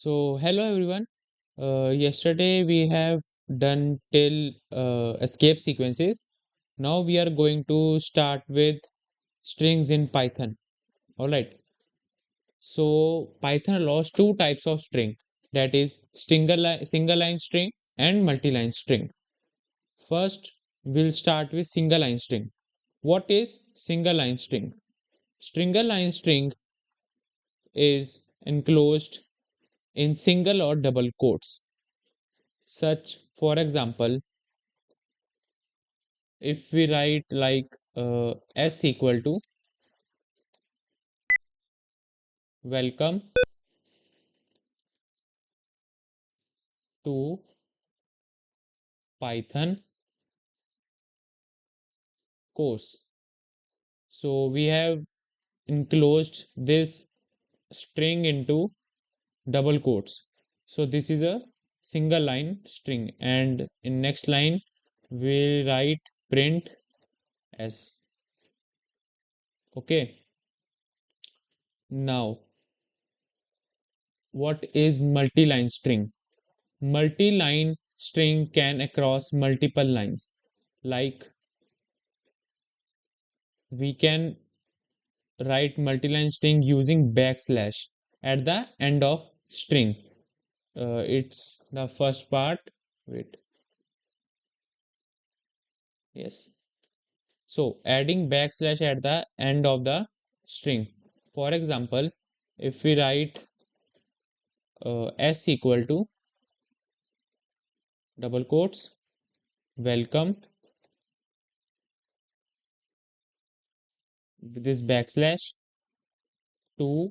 So, hello everyone. Yesterday we have done till escape sequences. Now we are going to start with strings in Python. All right. So, Python allows two types of string, that is single line string and multi-line string. First, we'll start with single line string. What is single line string? Single line string is enclosed in single or double quotes. Such, for example, if we write like s equal to welcome to Python course. So we have enclosed this string into double quotes. So this is a single line string, and in next line we write print s. Okay. Now what is multi-line string? Multi-line string can across multiple lines. Like we can write multi-line string using backslash at the end of string. It's the first part. Wait, yes. So adding backslash at the end of the string. For example, if we write s equal to double quotes welcome with this backslash to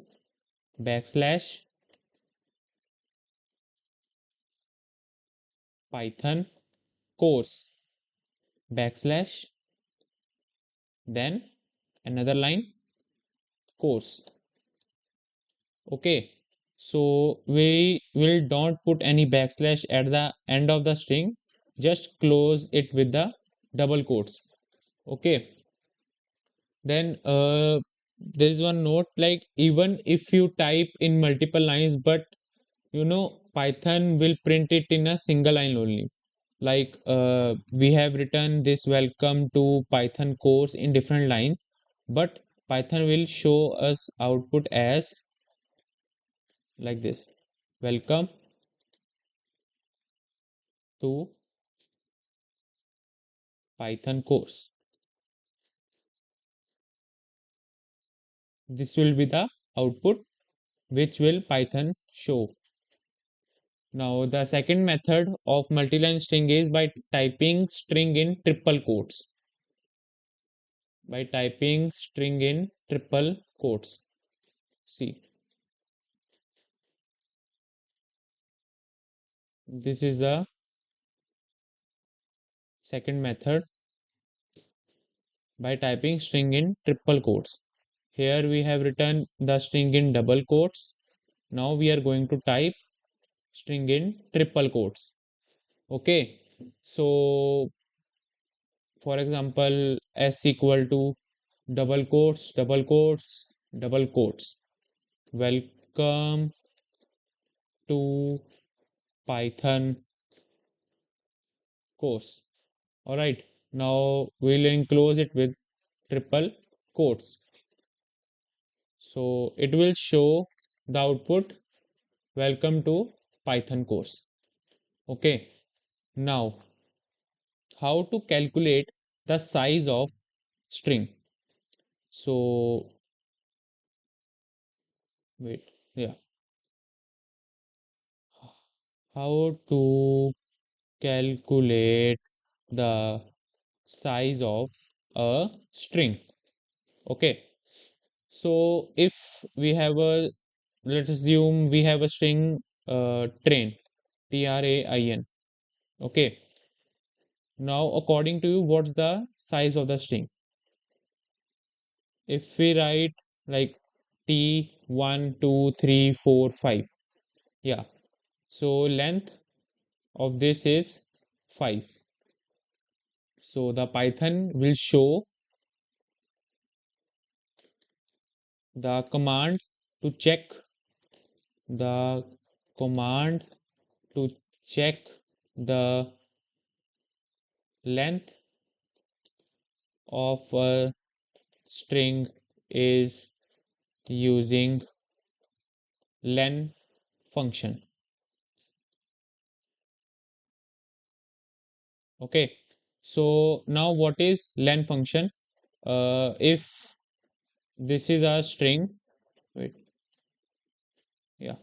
backslash Python course backslash then another line course. Okay, so we will don't put any backslash at the end of the string, just close it with the double quotes. Okay, then there is one note, like even if you type in multiple lines, but Python will print it in a single line only. Like we have written this welcome to Python course in different lines, but Python will show us output as like this: welcome to Python course. This will be the output which will Python show. Now the second method of multi-line string is by typing string in triple quotes. By typing string in triple quotes. See, this is the second method, by typing string in triple quotes. Here we have written the string in double quotes. Now we are going to type string in triple quotes. Okay, so for example, s equal to double quotes, double quotes, double quotes. Welcome to Python course. All right, now we'll enclose it with triple quotes. So it will show the output welcome to Python course. Okay, now how to calculate the size of string? So wait, yeah, how to calculate the size of a string? Okay, so if we have a, let's assume we have a string train, train. Okay, now according to you, what's the size of the string? If we write like t 1 2 3 4 5, yeah, so length of this is 5. So the Python will show the command to check the command to check the length of a string is using len function. Okay, so now what is len function? If this is a string, wait, yeah,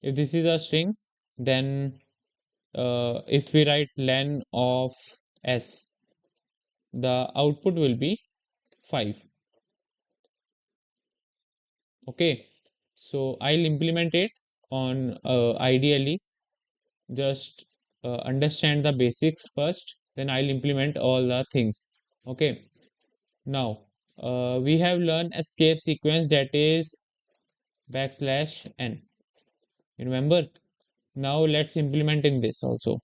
if this is a string, then if we write len of s, the output will be 5. Okay, so I'll implement it on ideally. Just understand the basics first, then I'll implement all the things. Okay, now we have learned escape sequence, that is backslash n. Remember? Now let's implement in this also.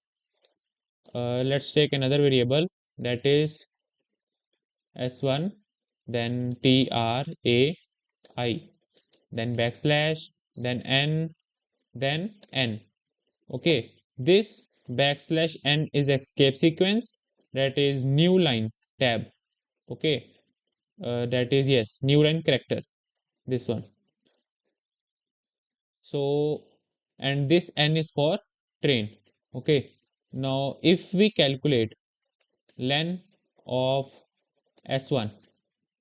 Let's take another variable, that is s1, then trai, then backslash, then n, then n. Okay, this backslash n is escape sequence, that is new line tab. Okay, that is, yes, new line character, this one. So, and this n is for train. Okay, now if we calculate len of s1,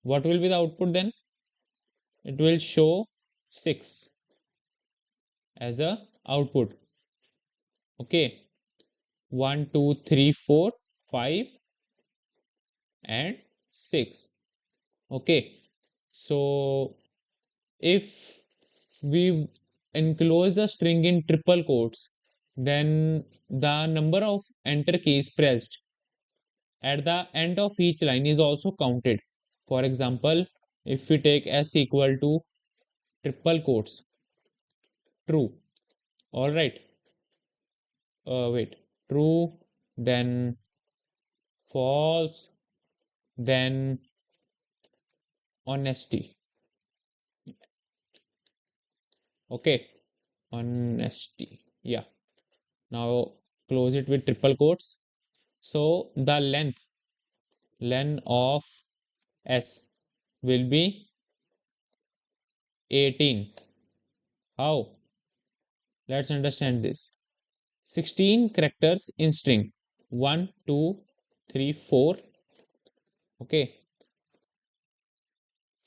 what will be the output then? It will show 6 as a output. Okay, 1 2 3 4 5 and 6. Okay, so if we enclose the string in triple quotes, then the number of enter keys pressed at the end of each line is also counted. For example, if we take s equal to triple quotes true, all right, wait, true, then false, then honesty. Okay, honesty, yeah. Now close it with triple quotes. So the len of s will be 18. How? Let's understand this. 16 characters in string. 1 2 3 4. Okay,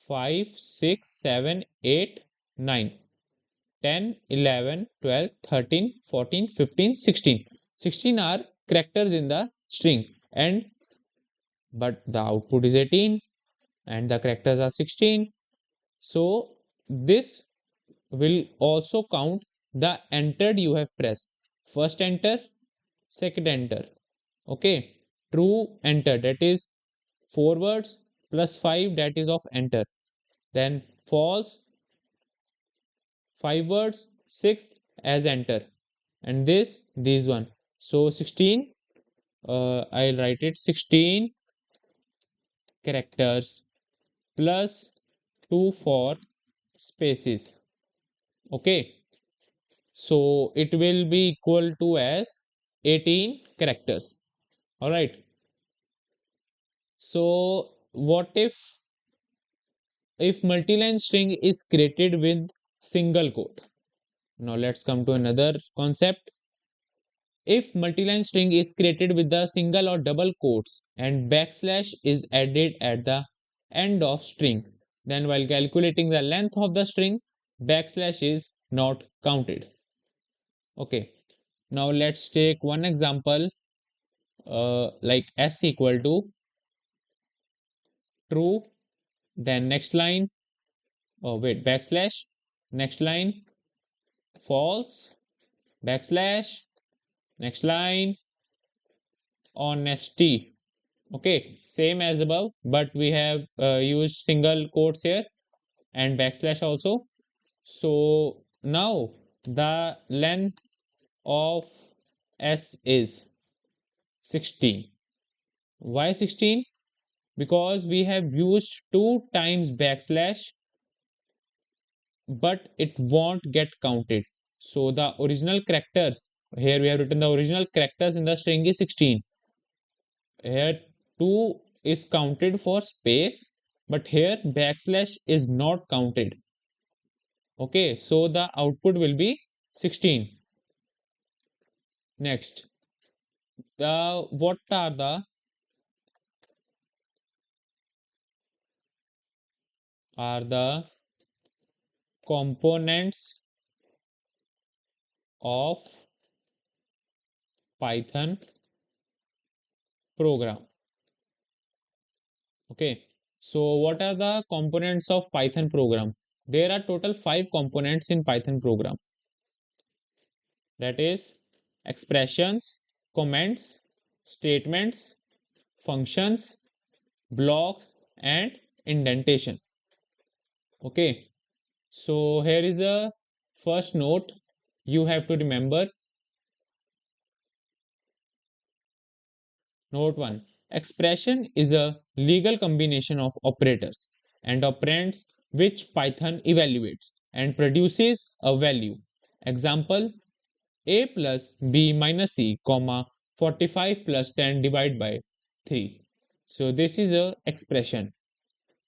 5 6 7 8 9 10 11 12 13 14 15 16. 16 are characters in the string, and but the output is 18 and the characters are 16. So this will also count the entered you have pressed. First enter, second enter. Okay, true enter, that is 4 words plus 5, that is of enter. Then false 5 words, sixth as enter, and this one. So 16, I'll write it 16 characters plus 2 for spaces. Okay, so it will be equal to as 18 characters. All right, so what if multi-line string is created with single quote? Now let's come to another concept. If multi-line string is created with the single or double quotes and backslash is added at the end of string, then while calculating the length of the string, backslash is not counted. Okay, now let's take one example, like s equal to true, then next line, oh wait, backslash, next line, false, backslash, next line, honesty. Okay, same as above, but we have used single quotes here and backslash also. So now the length of s is 16. Why 16? Because we have used 2 times backslash, but it won't get counted. So the original characters, here we have written the original characters in the string is 16. Here 2 is counted for space, but here backslash is not counted. Okay, so the output will be 16. Next, the what are the components of Python program? Okay, so what are the components of Python program? There are total 5 components in Python program. That is expressions, comments, statements, functions, blocks, and indentation. Okay, so here is a first note you have to remember. Note 1. Expression is a legal combination of operators and operands which Python evaluates and produces a value. Example: a plus b minus c, comma 45 plus 10 divided by 3. So this is a expression.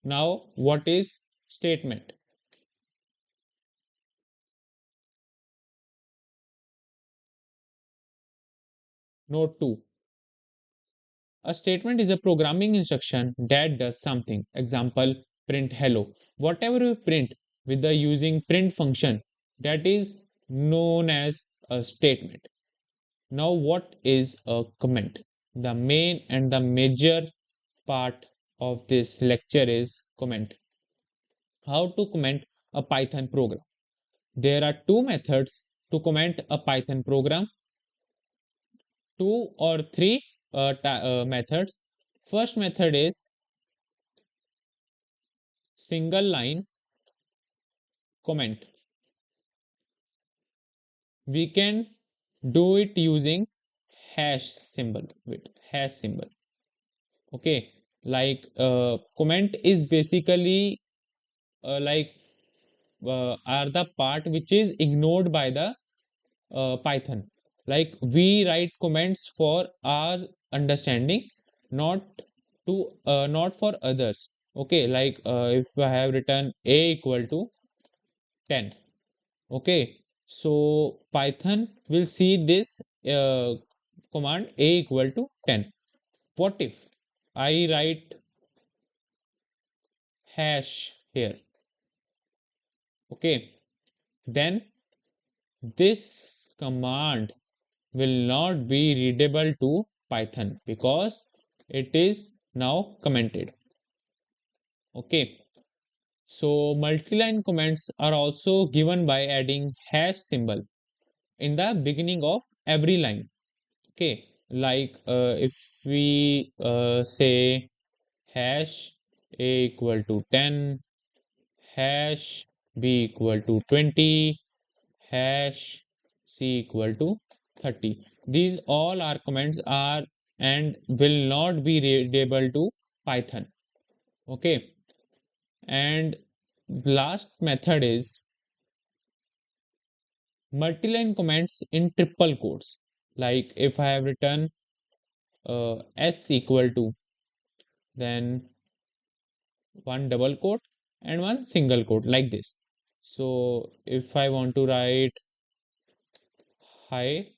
Now what is statement? Note 2. A statement is a programming instruction that does something. Example: print hello. Whatever you print with the using print function, that is known as a statement. Now what is a comment? The main and the major part of this lecture is comment. How to comment a Python program? There are two methods to comment a Python program, two or three methods. First method is single line comment. We can do it using hash symbol with hash symbol. Okay, like comment is basically like are the part which is ignored by the Python. Like we write comments for our understanding, not not for others. Okay, like if I have written a equal to 10. Okay, so Python will see this command a equal to 10. What if I write hash here? Okay, then this command will not be readable to Python because it is now commented. Okay, so multi-line comments are also given by adding hash symbol in the beginning of every line. Okay, like if we say hash a equal to 10, hash b equal to 20, hash c equal to 30. These all our comments are and will not be readable to Python. Okay, and last method is multi-line comments in triple quotes. Like if I have written s equal to, then one double quote and one single quote like this. So if I want to write hi,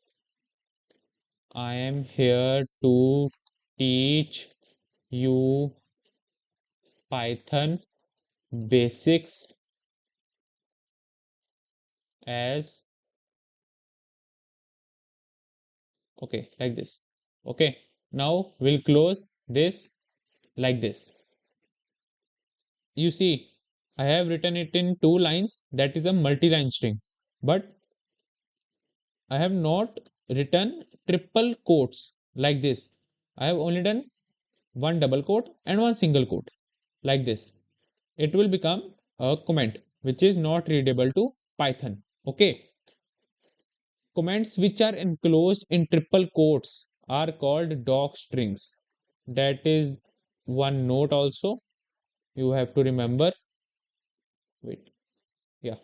I am here to teach you Python basics as okay, like this. Okay, now we'll close this like this. You see, I have written it in 2 lines, that is a multi-line string, but I have not written triple quotes like this. I have only done one double quote and one single quote like this. It will become a comment which is not readable to Python. Okay, comments which are enclosed in triple quotes are called doc strings. That is one note also you have to remember. Wait, yeah.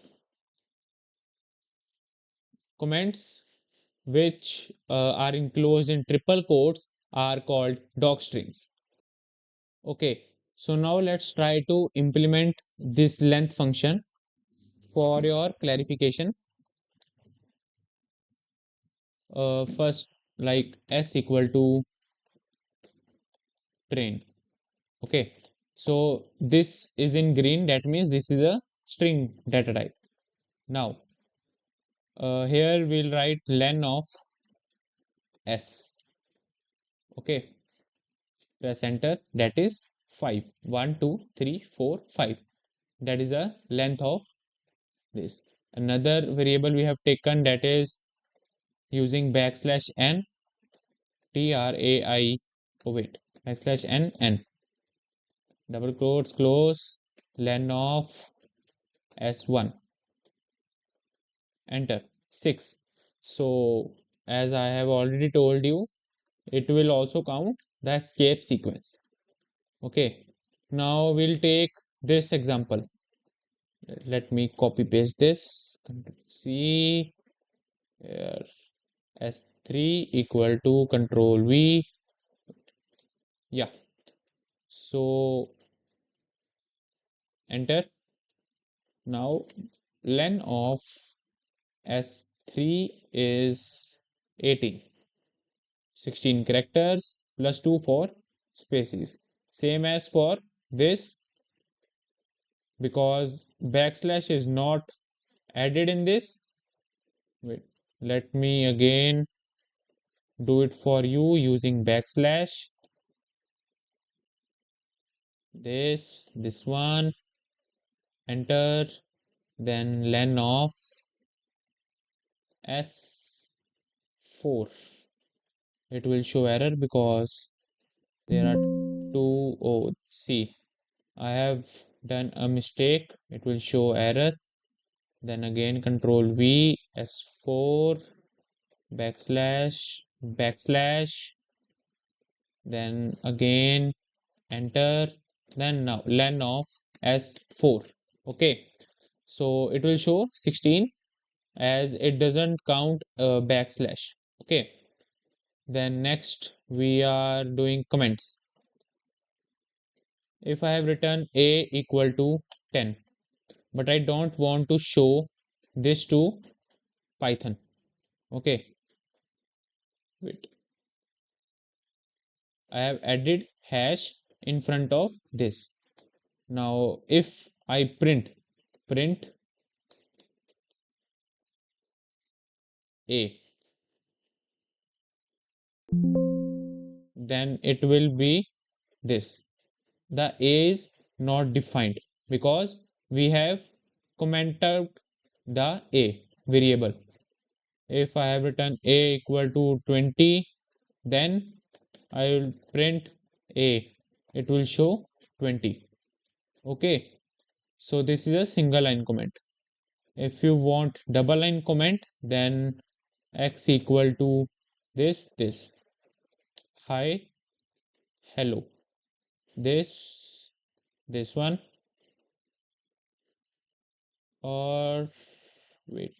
comments which are enclosed in triple quotes are called doc strings. Okay, so now let's try to implement this length function. For your clarification, first, like s equal to train. Okay, so this is in green, that means this is a string data type. Now, here we'll write len of s. Okay, press enter, that is 5. 1, 2, 3, 4, 5. That is the length of this. Another variable we have taken, that is using backslash n, trai, oh wait, backslash n, n, double quotes close, len of s1, enter, 6. So as I have already told you, it will also count the escape sequence. Okay, now we'll take this example. Let me copy paste this. Control C, here, S3 equal to control V. Yeah, so enter. Now len of S3 is 18. 16 characters plus 2 for spaces. Same as for this, because backslash is not added in this. Wait, let me again do it for you using backslash. This one, enter, then len of S4. It will show error because there are two. Oh, see, I have done a mistake. It will show error. Then again control V, S4, backslash, backslash, then again enter, then now len of S4. Okay, so it will show 16 as it doesn't count backslash. Okay, then next we are doing comments. If I have written a equal to 10, but I don't want to show this to Python. Okay, wait, I have added hash in front of this. Now if I print a, then it will be this. The a is not defined because we have commented the a variable. If I have written a equal to 20, then I will print a. It will show 20. Okay, so this is a single line comment. If you want double line comment, then x equal to this, hi, hello, this one, or wait,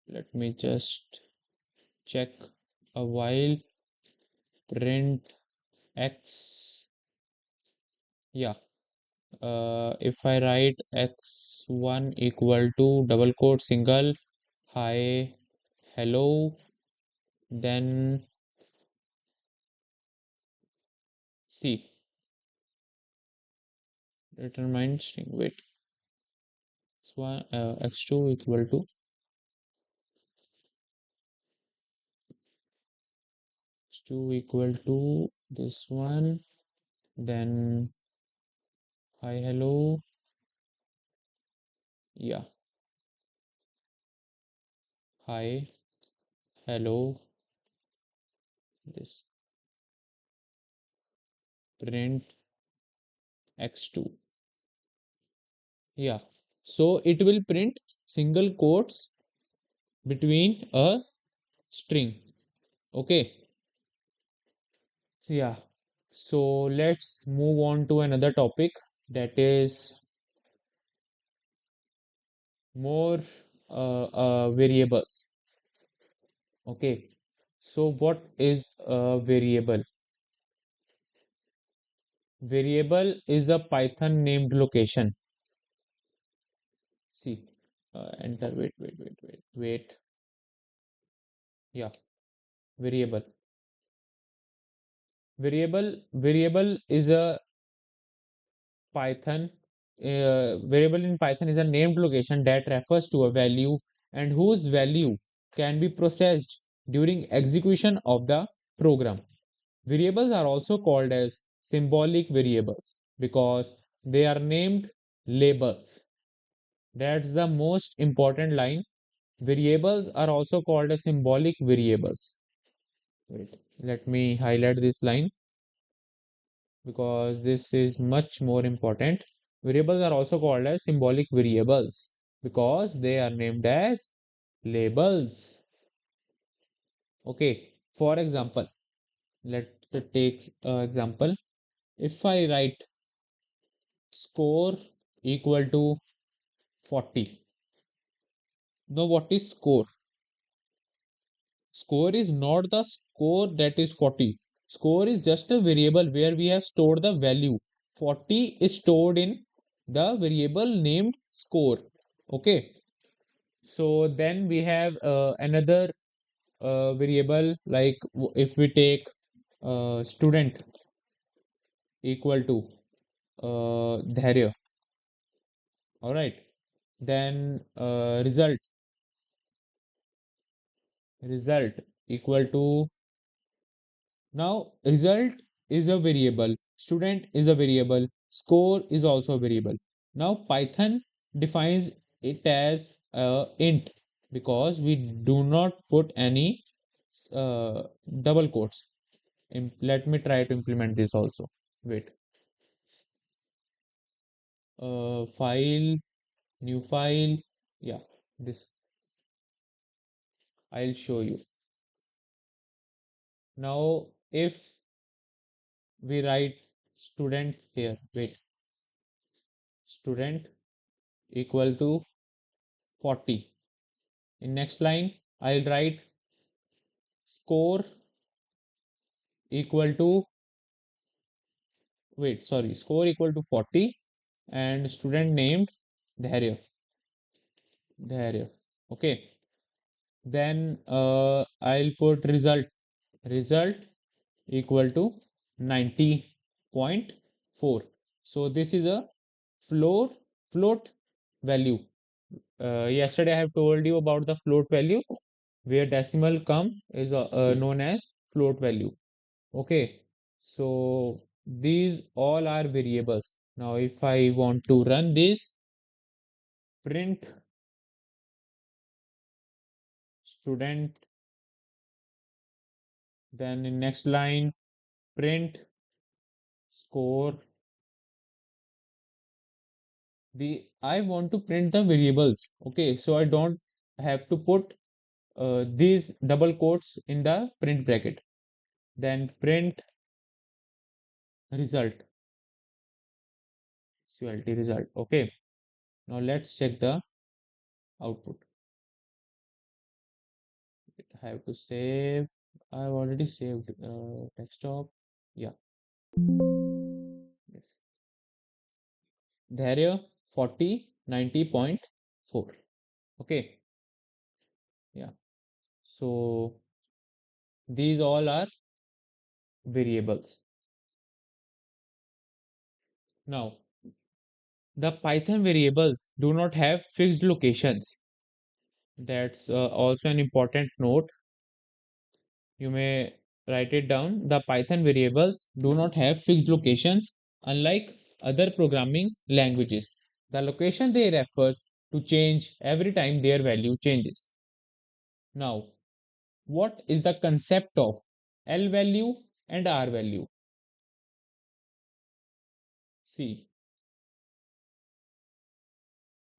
let me just check a while, print x. Yeah, if I write x1 equal to double quote single, hi, hello, then see, determine string, wait, x1 x2 equal to x2 equal to this one, then hi, hello, yeah, hi, hello, this, print x2. Yeah, so it will print single quotes between a string. Okay, so yeah, so let's move on to another topic, that is more variables. Okay, so what is a variable? Variable is a Python named location. See, enter. Wait. Yeah, variable. Variable is a Python. Variable in Python is a named location that refers to a value and whose value can be processed during execution of the program. Variables are also called as symbolic variables because they are named labels. That's the most important line. Variables are also called as symbolic variables. Wait, let me highlight this line because this is much more important. Variables are also called as symbolic variables because they are named as labels. Okay, for example, let's take example. If I write score equal to 40. Now, what is score? Score is not the score that is 40. Score is just a variable where we have stored the value. 40 is stored in the variable named score. Okay. So then we have another variable like if we take student equal to dharya. All right. Then result equal to. Now, result is a variable, student is a variable, score is also a variable. Now, Python defines it as int because we do not put any uh, double quotes. Let me try to implement this also. Wait, file, new file. Yeah, this I'll show you. Now, if we write student here, wait, student equal to 40. In next line, I'll write score equal to, score equal to 40 and student named Dharya. Dharya. Okay. Then I'll put result equal to 90.4. So this is a float float value. Yesterday I have told you about the float value where decimal come is known as float value. Okay, so these all are variables. Now, if I want to run this, print student, then in next line, print score. I want to print the variables. Okay, so I don't have to put these double quotes in the print bracket. Then print result, CLT result. Okay, now let's check the output. I have to save. I've already saved desktop. Yeah. Yes. Dharya 40 90.4. Okay. Yeah. So these all are variables. Now, the Python variables do not have fixed locations. That's also an important note. You may write it down. The Python variables do not have fixed locations, unlike other programming languages. The location they refers to change every time their value changes. Now, what is the concept of L value and R value? See,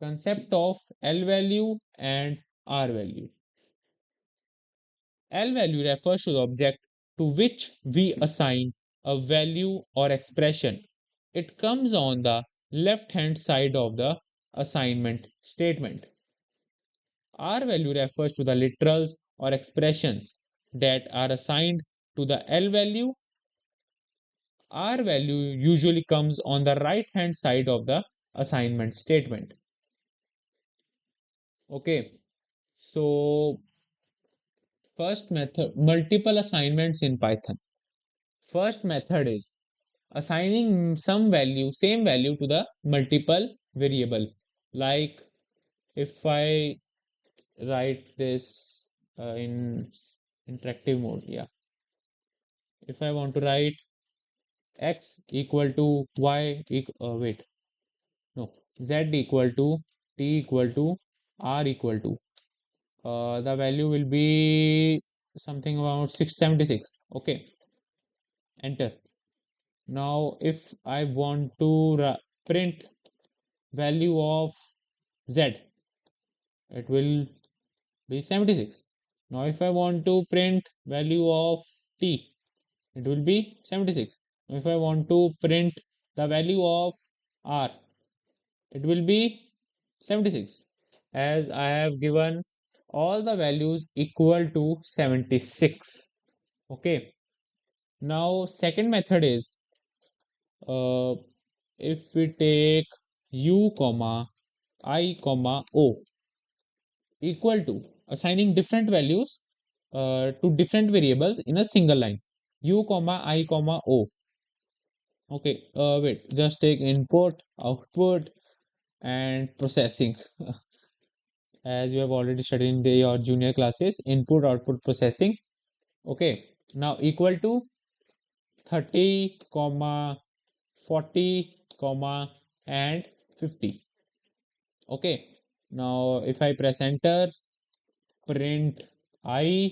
concept of L value and R value. L value refers to the object to which we assign a value or expression. It comes on the left hand side of the assignment statement. R value refers to the literals or expressions that are assigned to the L value. R value usually comes on the right hand side of the assignment statement. Okay, so first method, multiple assignments in Python. First method is assigning some value, same value to the multiple variable. Like if I write this in interactive mode, yeah. If I want to write x equal to y, wait, no, z equal to t equal to r equal to, the value will be something about 676. Okay, enter. Now, if I want to print value of z, it will be 76. Now, if I want to print value of t, it will be 76. Now, if I want to print the value of r, it will be 76, as I have given all the values equal to 76. Okay. Now, second method is uh, if we take u comma I comma o equal to assigning different values to different variables in a single line, u comma I comma o. Okay, wait, just take input, output, and processing. As you have already studied in your junior classes, input, output, processing. Okay, now equal to 30 comma 40 comma and 50. Okay, now if I press enter, print I,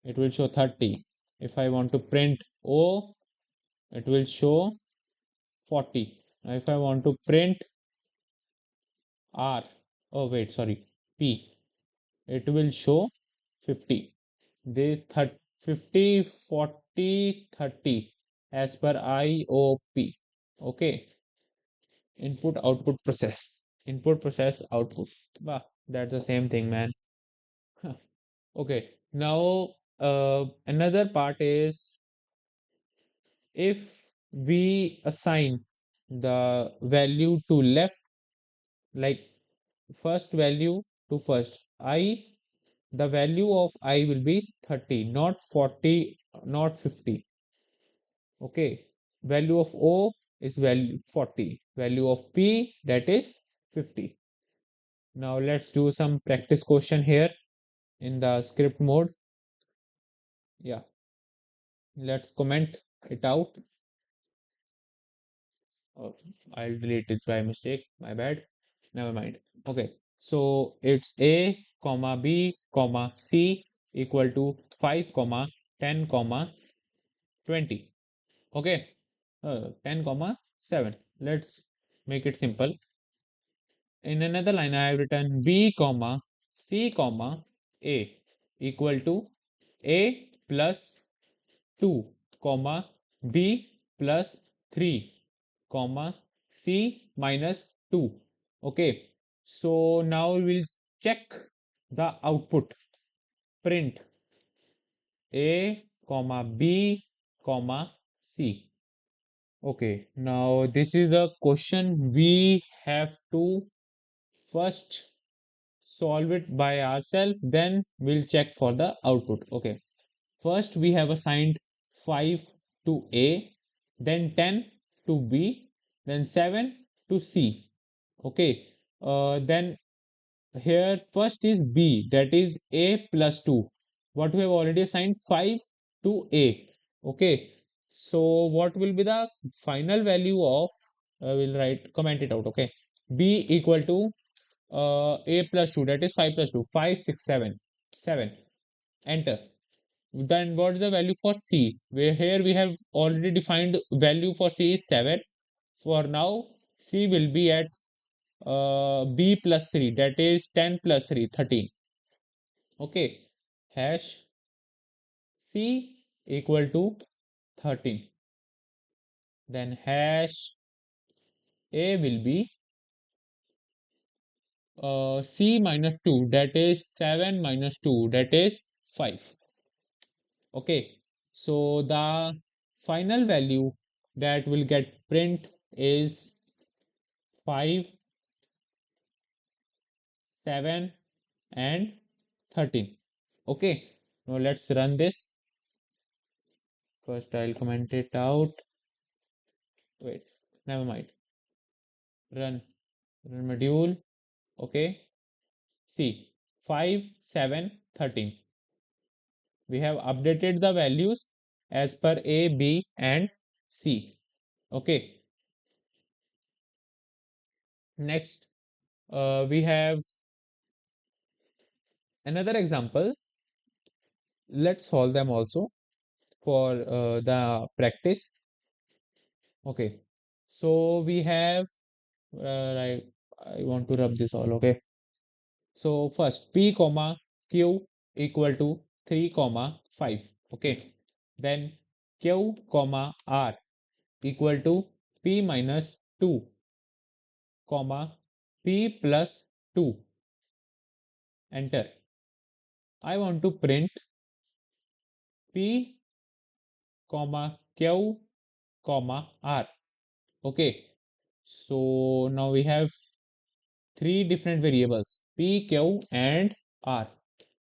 it will show 30. If I want to print O, it will show 40. Now if I want to print R, oh wait, sorry, P, it will show 50. The 50, 40, 30 as per IOP. Okay, input, output, process. Input, process, output. Bah, that's the same thing, man. Okay, now another part is if we assign the value to left, like first value to first I, the value of I will be 30, not 40, not 50. Okay, value of O is value 40, value of P, that is 50. Now let's do some practice question here in the script mode. Yeah, let's comment it out. Oh, I'll delete it by mistake. My bad. Never mind. Okay. So it's A, comma B, comma C equal to 5, comma 10, comma 20. Okay. 10, comma 7. Let's make it simple. In another line, I have written B, comma C, comma A equal to A plus 2, comma B plus 3, comma C minus 2. Okay, so now we will check the output. Print A, comma B, comma C. Okay, now this is a question we have to first solve it by ourselves, then we'll check for the output. Okay, first we have assigned 5 to A, then 10 to B, then 7 to C. Okay, then here first is B, that is A plus 2. What we have already assigned 5 to A. Okay, so what will be the final value of, we'll write, comment it out. Okay, B equal to A plus 2, that is 5 plus 2, 5, 6, 7, 7. Enter. Then what's the value for C? Where here we have already defined value for C is 7. For now, C will be at B plus 3, that is 10 plus 3, 13. Okay, hash C equal to 13. Then hash A will be C minus 2, that is 7 minus 2, that is 5. Okay, so the final value that will get print is 5, 7 and 13. Okay, now let's run this. First I'll comment it out. Wait, never mind. Run, run module. Okay, see 5, 7, 13. We have updated the values as per A, B and C. Okay, next we have another example. Let's solve them also for the practice. Okay, so we have right. I want to rub this all. Okay, so first P comma Q equal to 3 comma 5. Okay, then Q comma R equal to P minus 2 comma P plus 2. Enter. I want to print P comma Q comma R. Okay, so now we have three different variables P, Q and R.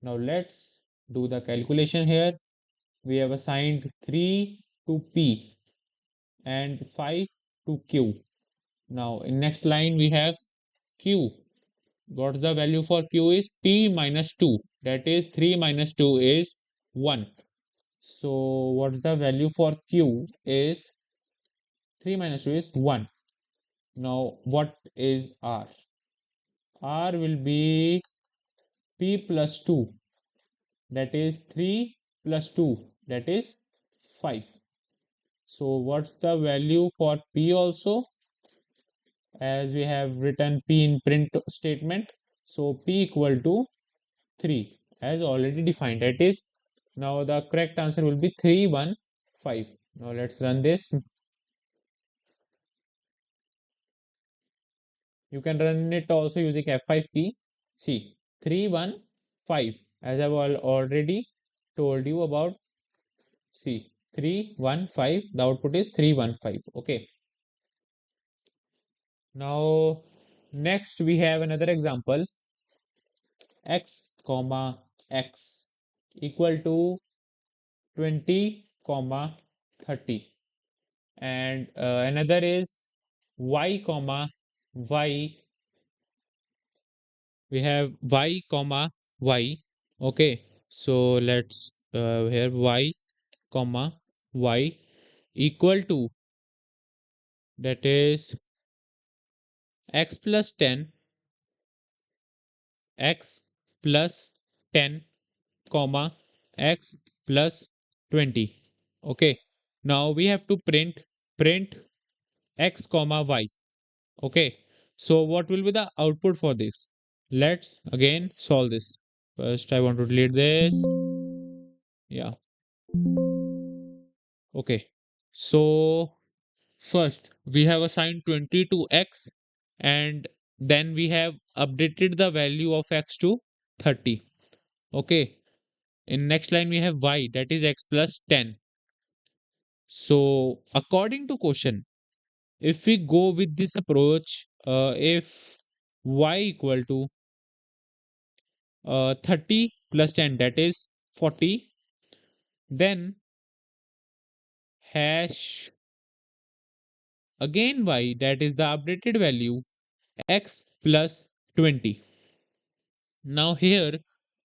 Now let's do the calculation here. We have assigned 3 to P and 5 to Q. Now in next line we have Q. What the value for Q is? P minus 2. That is 3 minus 2 is 1. So what's the value for Q is 3 minus 2 is 1. Now what is R? R will be P plus 2, that is 3 plus 2, that is 5. So what's the value for P also? As we have written P in print statement. So P equal to 3 as already defined. That is, now the correct answer will be 315. Now let's run this. You can run it also using F5 key. See, 315 as I've already told you about. See, 315, the output is 315. Okay. Now next we have another example, x comma x equal to 20 comma 30, and another is y comma y. We have y comma y. Okay, so let's here y comma y equal to, that is x plus 10, x plus 10 comma x plus 20. Okay, now we have to print x comma y. Okay, so what will be the output for this? Let's again solve this. First I want to delete this. Yeah, okay, so first we have assigned 20 to x, and then we have updated the value of x to 30. Okay, in next line we have y, that is x plus 10. So according to question, if we go with this approach, if y equal to 30 plus 10, that is 40, then hash again y, that is the updated value, x plus 20. Now here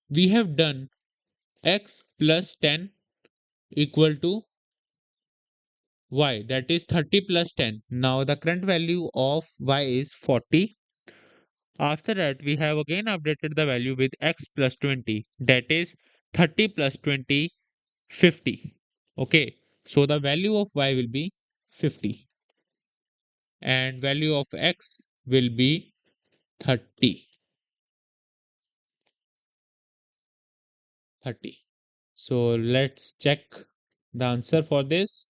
we have done x plus 10 equal to y, that is 30 plus 10. Now the current value of y is 40. After that, we have again updated the value with x plus 20, that is 30 plus 20, 50. Okay, so the value of y will be 50 and value of x will be 30. 30. So let's check the answer for this.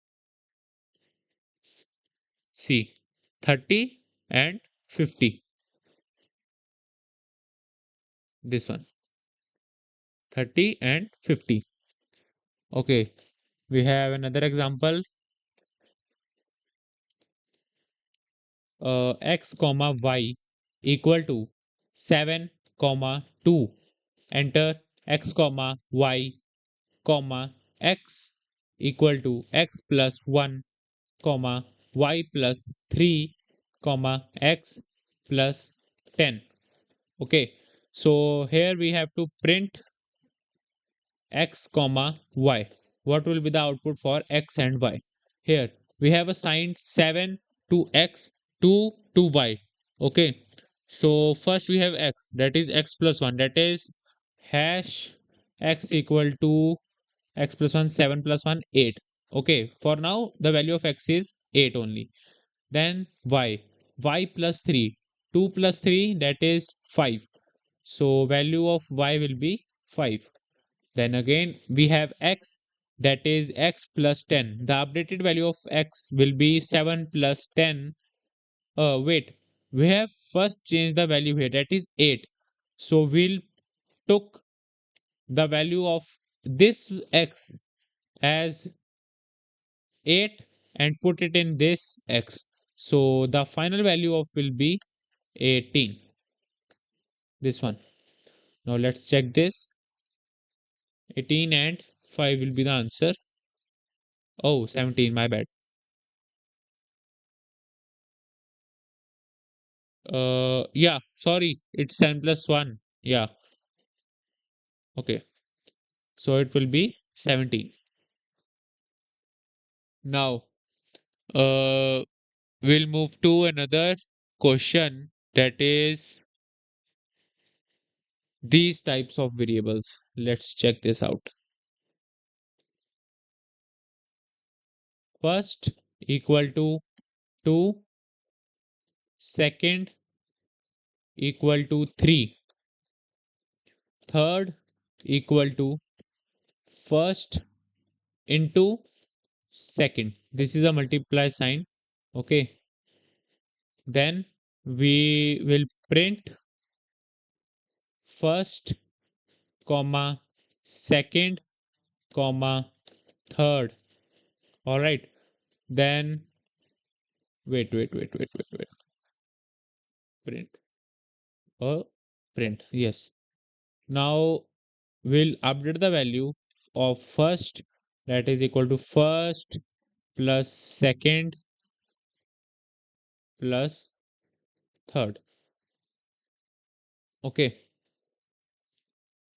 See, 30 and 50. This one, 30 and 50. Okay, we have another example. X comma y equal to 7 comma 2. Enter x comma y comma x equal to x plus 1 comma y plus 3 comma x plus 10. Okay, so here we have to print x comma y. What will be the output for x and y? Here we have assigned 7 to x, 2 to y. Okay, so first we have x, that is x plus 1, that is hash x equal to x plus 1, 7 plus 1, 8. Okay, for now the value of x is 8 only. Then y plus 3, 2 plus 3, that is 5. So value of y will be 5. Then again we have x, that is x plus 10. The updated value of x will be 7 plus 10. Wait, we have first changed the value here, that is 8. So we'll took the value of this x as 8 and put it in this x. So the final value of will be 18. This one. Now let's check this. 18 and 5 will be the answer. Oh, 17, my bad. Yeah, sorry, it's 10 plus 1. Yeah, okay. So it will be 17. Now, uh, we'll move to another question, that is these types of variables. Let's check this out. First equal to 2, second equal to 3, third equal to first into second. This is a multiply sign. Okay. Then we will print first comma second comma third. All right. Then wait. Print. Print. Yes. Now we'll update the value of first, that is equal to first plus second plus third. Okay.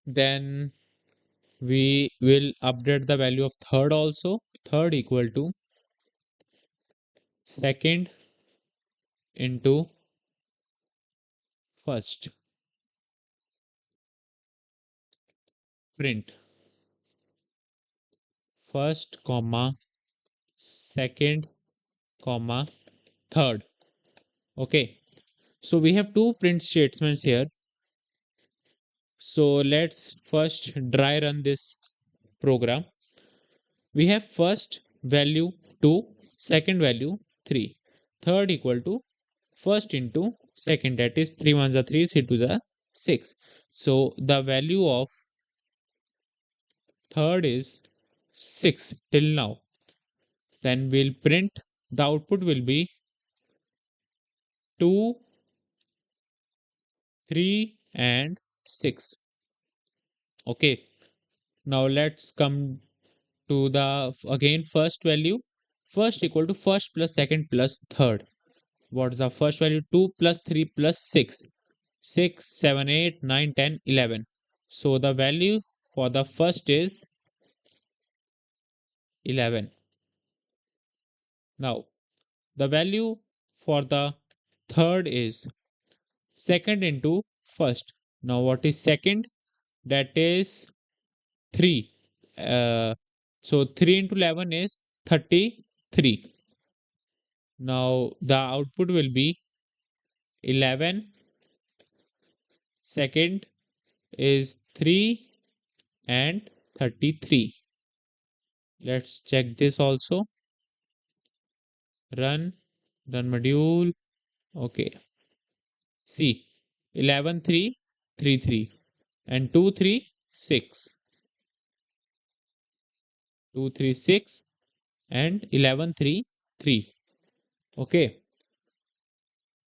Then we will update the value of third also. Third equal to second into first. Print first comma second comma third. Okay, so we have two print statements here. So let's first dry run this program. We have first value 2, second value 3, third equal to first into second, that is 3 ones are 3, 3 twos are 6. So the value of third is 6 till now. Then we'll print, the output will be 2, 3 and 6. Okay, now let's come to the again first value. First equal to first plus second plus third. What's the first value? 2 plus 3 plus 6. 6, 7, 8, 9, 10, 11. So the value for the first is 11. Now the value for the third is second into first. Now what is second? That is 3. So 3 into 11 is 33. Now the output will be 11. Second is 3 and 33. Let's check this also. Run, run module. Okay. See, 11, 3, 3, 3. and 236, 236 and 1133. Okay,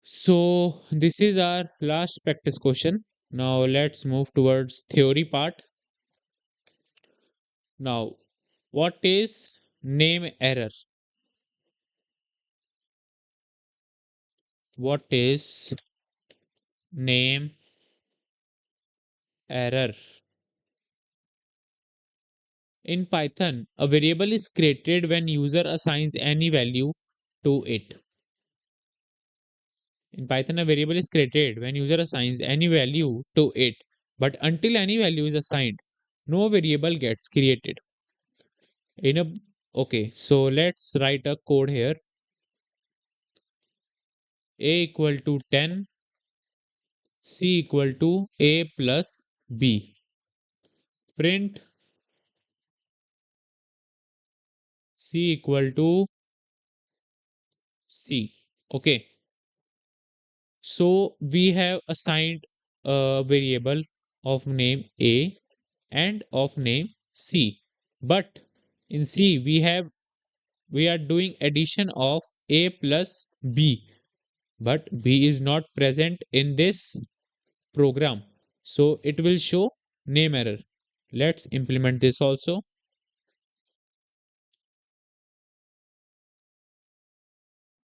so this is our last practice question. Now let's move towards theory part. Now, what is name error? What is name error? In Python, a variable is created when user assigns any value to it. In Python, a variable is created when user assigns any value to it. But until any value is assigned, no variable gets created. In a Okay, so let's write a code here. A equal to 10, C equal to A plus B. Print C equal to C. Okay, so we have assigned a variable of name A and of name C. But in C we are doing addition of A plus B, but B is not present in this program. So it will show name error. Let's implement this also.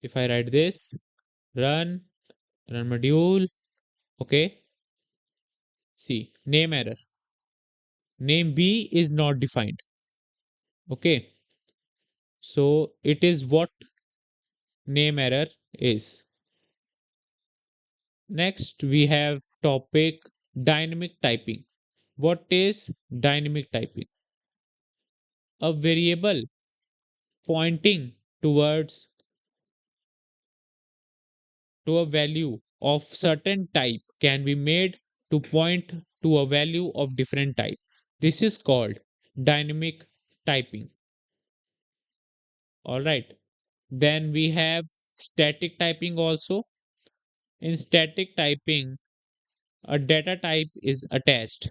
If I write this, run, run module, okay, see, name error. Name B is not defined. Okay, so it is what name error is. Next, we have topic dynamic typing. What is dynamic typing? A variable pointing towards to a value of certain type can be made to point to a value of different type. This is called dynamic typing. All right. Then we have static typing also. In static typing, a data type is attached.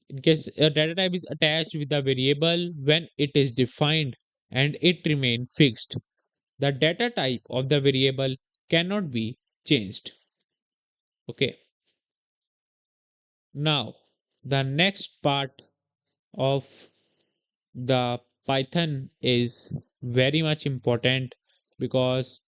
In case a data type is attached with a variable when it is defined and it remains fixed, the data type of the variable cannot be changed. Okay. Now, the next part of the Python is very much important because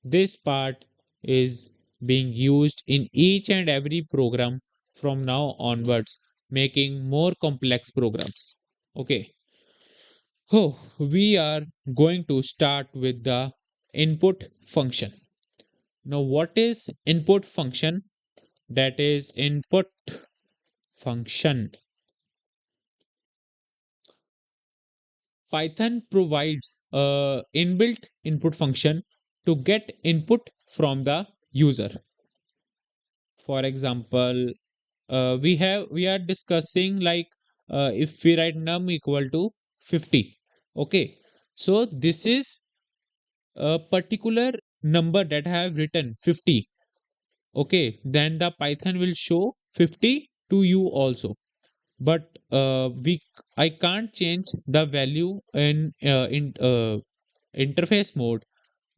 this part is being used in each and every program from now onwards, making more complex programs. Okay, so we are going to start with the input function. Now, what is input function? That is input function. Python provides a inbuilt input function to get input from the user. For example, we are discussing like if we write num equal to 50. Okay, so this is a particular number that I have written 50. Okay, then the Python will show 50 to you also. But I can't change the value in interface mode.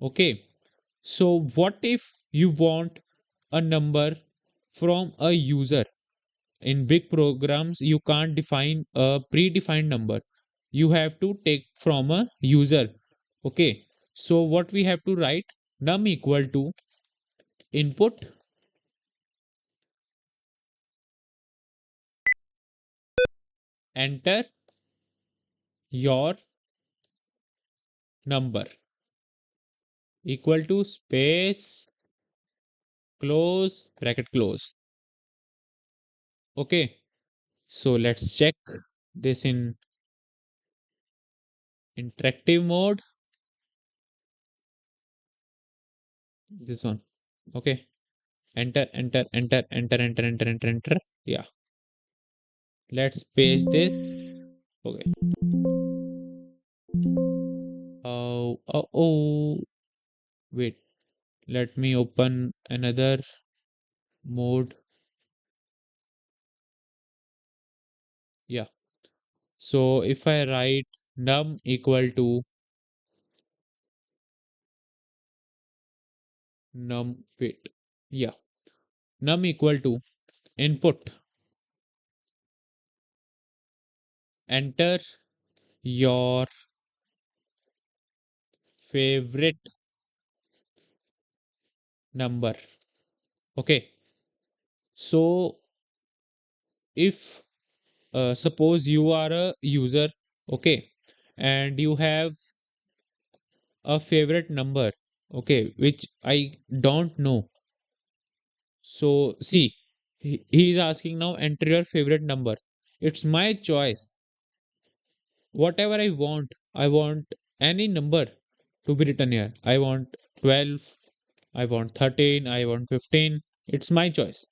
Okay, so what if you want a number from a user? In big programs, you can't define a predefined number. You have to take from a user. Okay, so what we have to write, num equal to input, enter your number equal to space close bracket close. Okay, so let's check this in interactive mode. This one. Okay, enter, enter, enter, enter, enter, enter, enter, enter. Yeah, let's paste this. Okay. Oh, oh, oh. Wait, let me open another mode. Yeah. So if I write num equal to wait. Yeah. Num equal to input. Enter your favorite number. Okay. So if suppose you are a user, okay, and you have a favorite number, okay, which I don't know. So see, he is asking now enter your favorite number. It's my choice. Whatever I want any number to be written here. I want 12, I want 13, I want 15. It's my choice.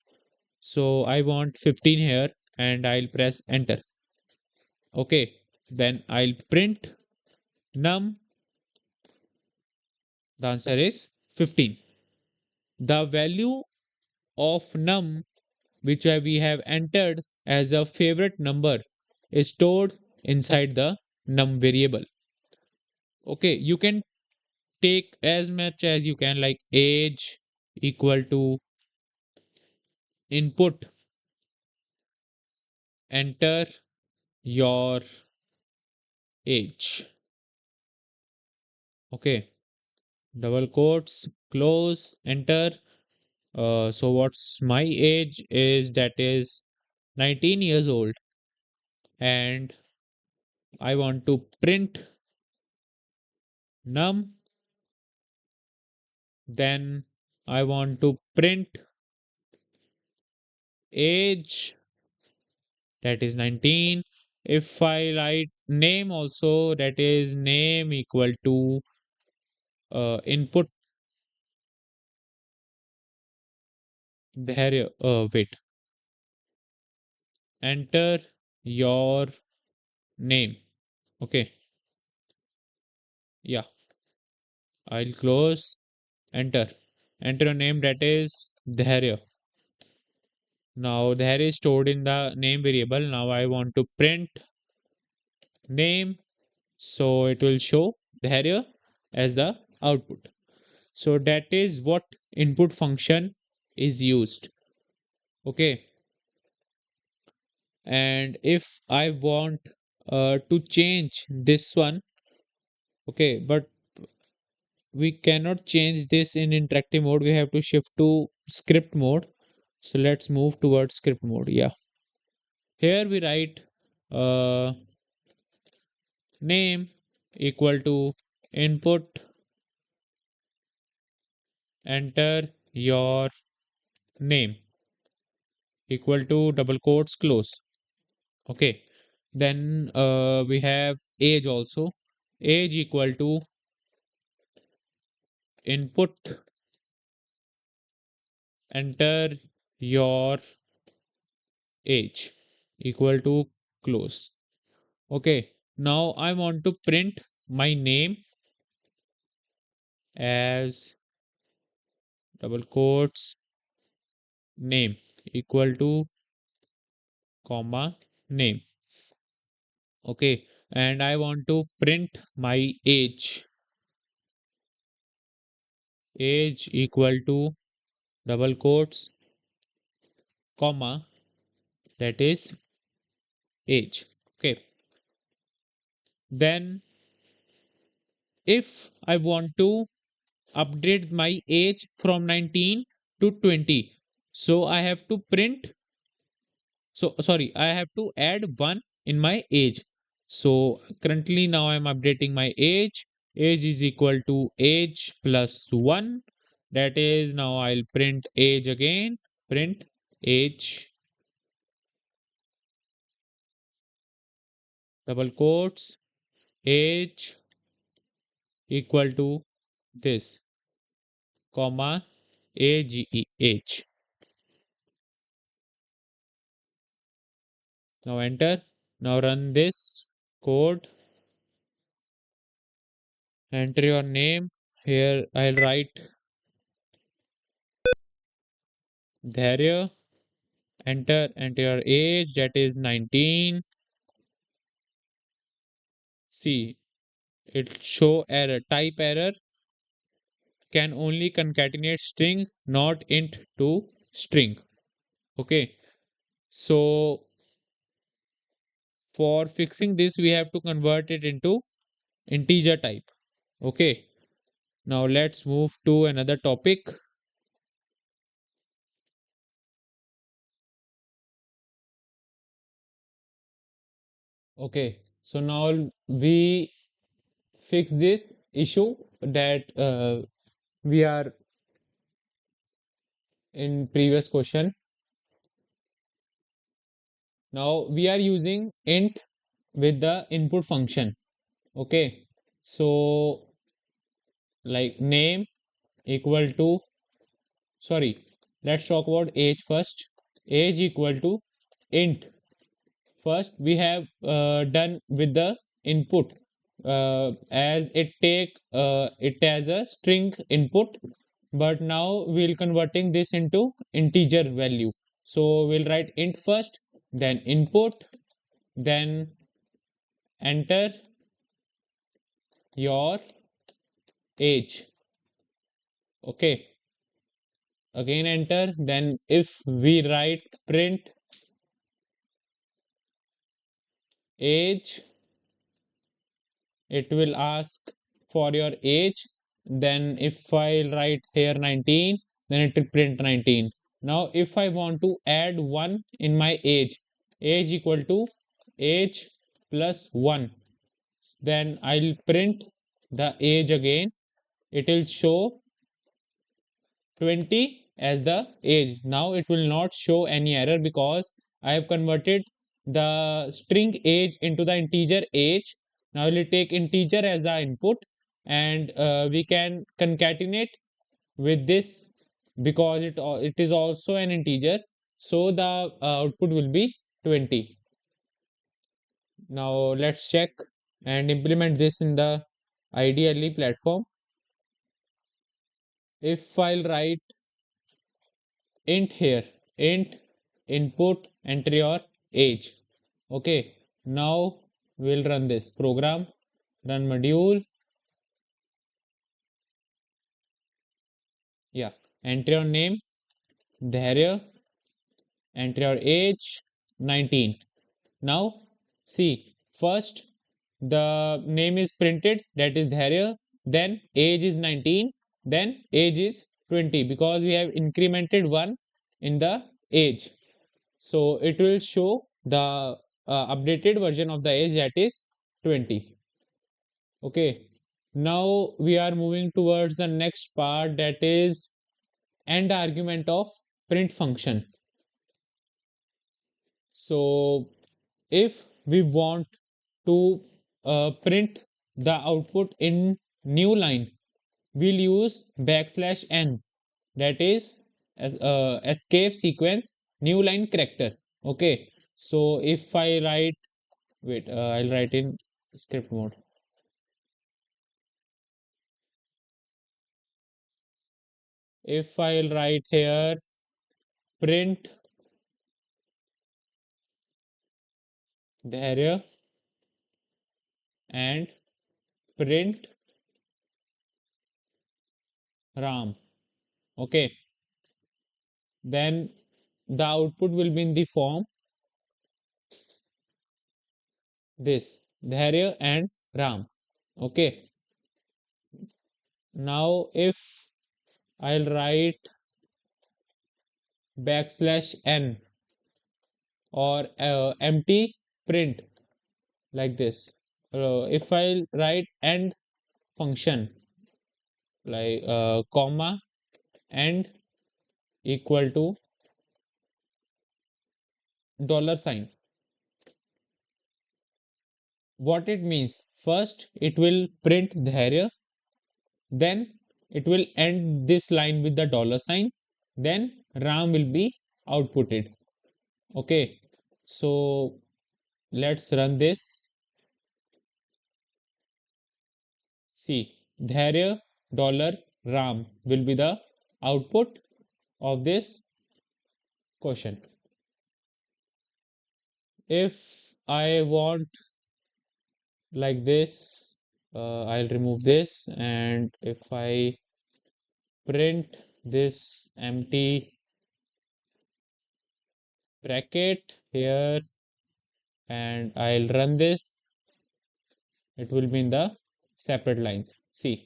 So I want 15 here and I'll press enter. Okay, then I'll print num. The answer is 15. The value of num which we have entered as a favorite number is stored inside the num variable. Okay, you can take as much as you can, like age equal to input, enter your age. Okay, double quotes, close, enter. So what's my age is, that is 19 years old, and I want to print num, then I want to print age, that is 19. If I write name also, that is name equal to input, there wait, enter your name. Okay, yeah, I'll close, enter, enter your name, that is there. Now there is stored in the name variable. Now I want to print name, so it will show there as the output. So that is what input function is used. Okay, and if I want to change this one, okay, but we cannot change this in interactive mode, we have to shift to script mode. So let's move towards script mode. Yeah, here we write uh, name equal to input, enter your name equal to double quotes, close. Okay, then we have age also, age equal to input, enter your age equal to close. Okay, now I want to print my name as double quotes name equal to comma name. Okay, and I want to print my age equal to double quotes comma, that is age. Okay, then if I want to update my age from 19 to 20, so I have to print, so sorry, I have to add 1 in my age. So currently now I'm updating my age is equal to age plus 1, that is now I'll print age again, print age double quotes age equal to this comma age. Now enter. Now run this code. Enter your name. Here I'll write Dharya, enter your age, that is 19. See, it show error, type error, can only concatenate string, not int to string. Okay, so for fixing this, we have to convert it into integer type. Okay, now let's move to another topic. Okay, so now we fix this issue that we are in previous question. Now we are using int with the input function. Okay, so like name equal to, sorry, let's talk about age first. Age equal to int. First we have done with the input, as it as a string input, but now we'll converting this into integer value. So we'll write int first, then input, then enter your age. Okay, again enter, then if we write print age, it will ask for your age. Then if I write here 19, then it will print 19. Now if I want to add 1 in my age equal to age plus 1, then I'll print the age again. It will show 20 as the age. Now it will not show any error because I have converted the string age into the integer age. Now we'll take integer as the input, and we can concatenate with this because it is also an integer. So the output will be 20. Now let's check and implement this in the IDLE platform. If I'll write int here, int input, enter your age. Okay, now we'll run this program, run module. Yeah, enter your name, Dharya, enter your age, 19. Now see, first the name is printed, that is Dharya, then age is 19, then age is 20 because we have incremented 1 in the age. So it will show the updated version of the age, that is 20. Okay, now we are moving towards the next part, that is end argument of print function. So if we want to print the output in new line, we'll use \n, that is as escape sequence new line character. Okay, so if I write, wait, I'll write in script mode. If I'll write here print Dharya and print Ram. Okay, then the output will be in the form this Dharya and Ram. Okay, now if I'll write \n or empty print like this. If I'll write end function like comma and equal to $sign. What it means? First, it will print Dharya, then it will end this line with the $sign, then Ram will be outputted. Okay, so let's run this. See, Dharya $Ram will be the output of this question. If I want like this, I'll remove this, and if I print this empty bracket here and I'll run this, it will be in the separate lines. See,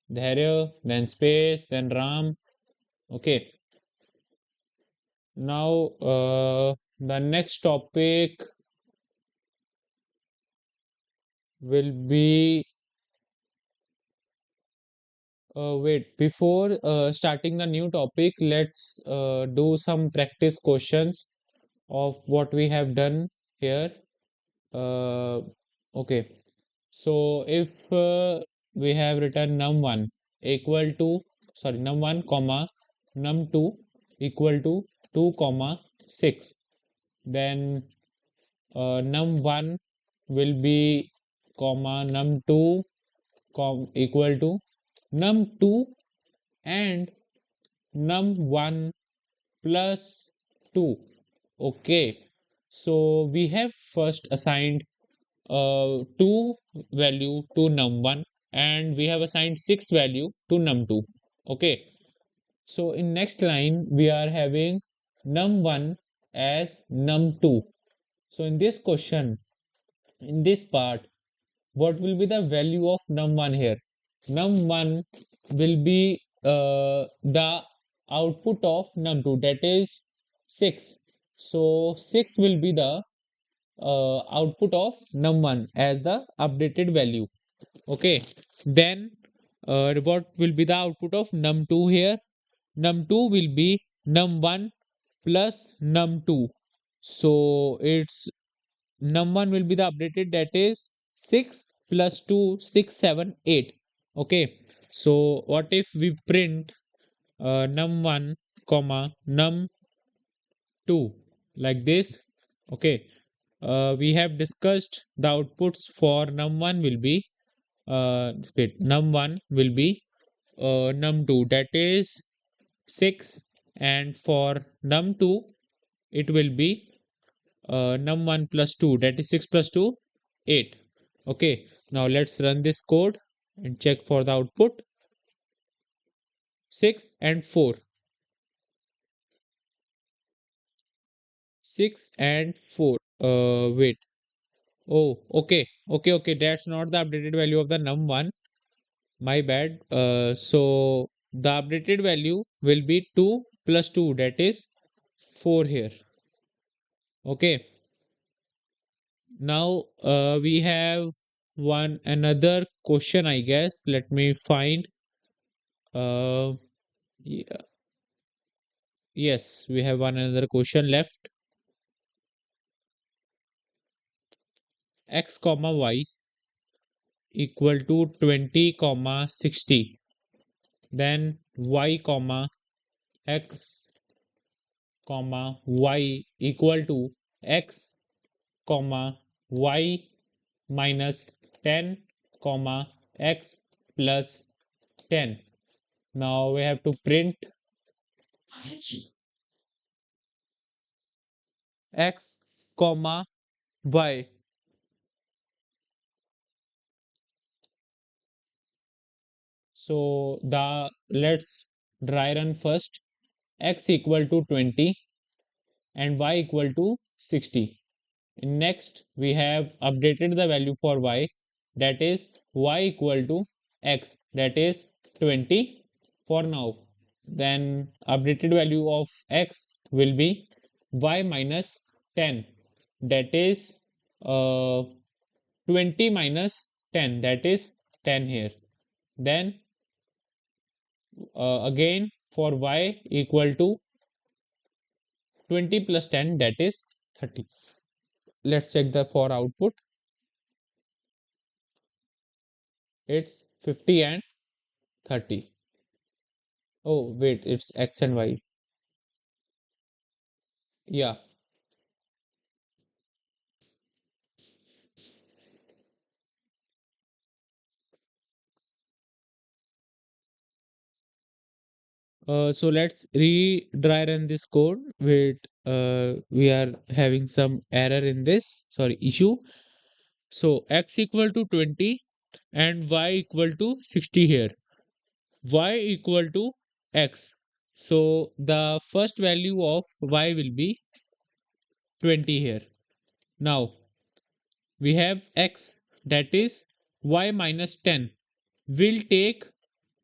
there, then space, then ram. Okay, now the next topic will be wait, before starting the new topic, let's do some practice questions of what we have done here. Uh, okay, so if we have written num1 equal to, sorry, num1 comma num2 equal to 2 comma 6, then num1 will be comma num2 equal to num2 and num1 plus 2. Okay, so we have first assigned 2 value to num1 and we have assigned 6 value to num2. Okay, so in next line we are having num1 as num2. So in this question, in this part, what will be the value of num1 here? Num1 will be the output of num2, that is 6. So 6 will be the output of num1 as the updated value. Okay, then what will be the output of num2 here? Num2 will be num1 plus num2. So it's num1 will be the updated, that is 6 plus 2, 6, 7, 8. Okay, so what if we print num1 comma num2 like this? Okay, we have discussed the outputs for num1 will be num1 will be num2, that is 6, and for num2 it will be num1 plus 2, that is 6 plus 2, 8. Okay, now let's run this code and check for the output. 6 and 4, 6 and 4, wait, oh, okay, that's not the updated value of the num1, my bad. So the updated value will be 2 plus 2, that is 4 here. Okay, now we have one another question, I guess. Let me find. Uh, y- yes, we have one another question left. X comma y equal to 20 comma 60. Then y comma x comma y equal to x comma y minus 10 comma x plus 10. Now we have to print x comma y. So the let's dry run first. X equal to 20 and y equal to 60. Next, we have updated the value for y, that is y equal to x, that is 20 for now. Then updated value of x will be y minus 10, that is 20 minus 10, that is 10 here. Then again for y equal to 20 plus 10, that is 30. Let's check the for output. It's 50 and 30. Oh, wait, it's X and Y. Yeah. So let's re-dry run this code. Wait, we are having some error in this, sorry, issue. So x equal to 20 and y equal to 60 here. Y equal to x. So the first value of y will be 20 here. Now we have x, that is y minus 10. We'll take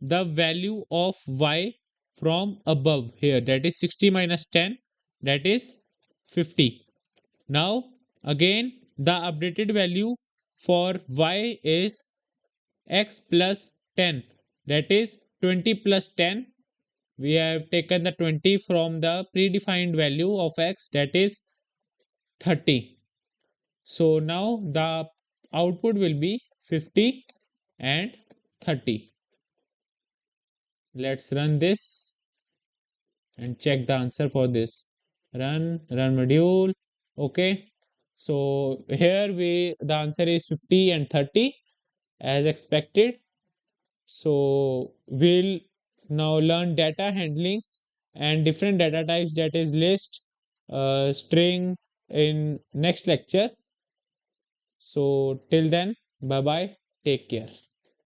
the value of y from above here, that is 60 minus 10, that is 50. Now again the updated value for y is x plus 10, that is 20 plus 10. We have taken the 20 from the predefined value of x, that is 30. So now the output will be 50 and 30. Let's run this and check the answer for this. Run module. Okay. So here the answer is 50 and 30 as expected. So we'll now learn data handling and different data types, that is list, string, in next lecture. So till then, bye bye, take care.